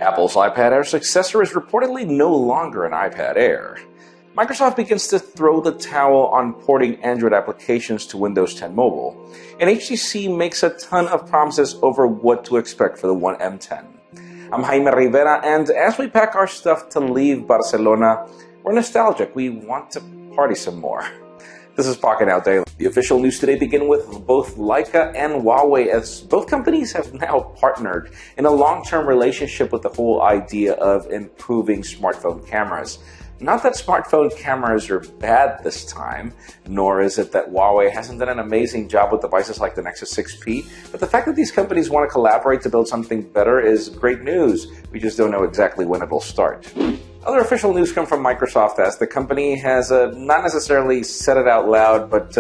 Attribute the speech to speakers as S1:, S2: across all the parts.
S1: Apple's iPad Air successor is reportedly no longer an iPad Air. Microsoft begins to throw the towel on porting Android applications to Windows 10 Mobile, and HTC makes a ton of promises over what to expect for the One M10. I'm Jaime Rivera, and as we pack our stuff to leave Barcelona, we're nostalgic. We want to party some more. This is Pocketnow Daily. The official news today begin with both Leica and Huawei, as both companies have now partnered in a long-term relationship with the whole idea of improving smartphone cameras. Not that smartphone cameras are bad this time, nor is it that Huawei hasn't done an amazing job with devices like the Nexus 6P, but the fact that these companies want to collaborate to build something better is great news. We just don't know exactly when it'll start. Other official news come from Microsoft, as the company has not necessarily said it out loud, but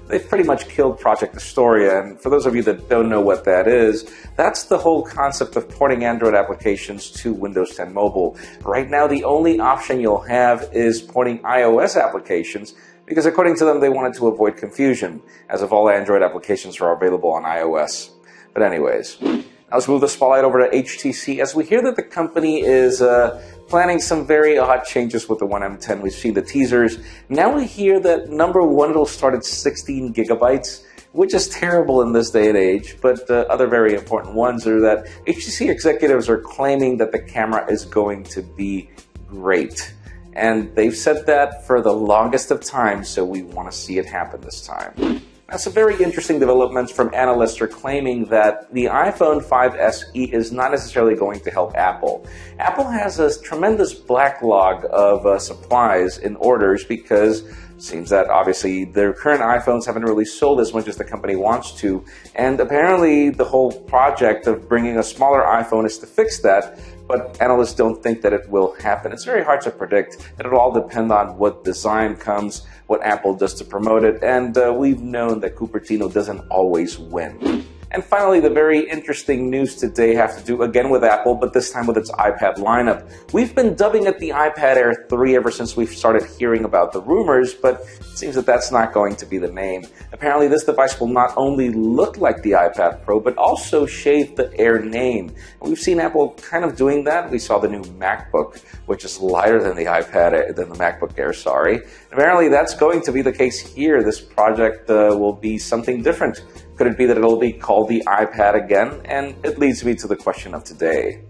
S1: they've pretty much killed Project Astoria. And for those of you that don't know what that is, that's the whole concept of porting Android applications to Windows 10 Mobile. Right now, the only option you'll have is porting iOS applications, because according to them, they wanted to avoid confusion, as if all Android applications are available on iOS. But anyways, now let's move the spotlight over to HTC, as we hear that the company is planning some very odd changes with the One M10. We've seen the teasers. Now we hear that number one, it'll start at 16 gigabytes, which is terrible in this day and age. But other very important ones are that HTC executives are claiming that the camera is going to be great. And they've said that for the longest of time, so we want to see it happen this time. Now, some very interesting developments from analysts are claiming that the iPhone 5 SE is not necessarily going to help Apple. Apple has a tremendous backlog of supplies in orders, because it seems that obviously their current iPhones haven't really sold as much as the company wants to, and apparently the whole project of bringing a smaller iPhone is to fix that. But analysts don't think that it will happen. It's very hard to predict. It'll all depend on what design comes, what Apple does to promote it, and we've known that Cupertino doesn't always win. And finally, the very interesting news today has to do again with Apple, but this time with its iPad lineup. We've been dubbing it the iPad Air 3 ever since we've started hearing about the rumors, but it seems that that's not going to be the name. Apparently, this device will not only look like the iPad Pro, but also shave the Air name. And we've seen Apple kind of doing that. We saw the new MacBook, which is lighter than the MacBook Air, sorry. Apparently, that's going to be the case here. This project will be something different. Could it be that it'll be called the iPad again? And it leads me to the question of today.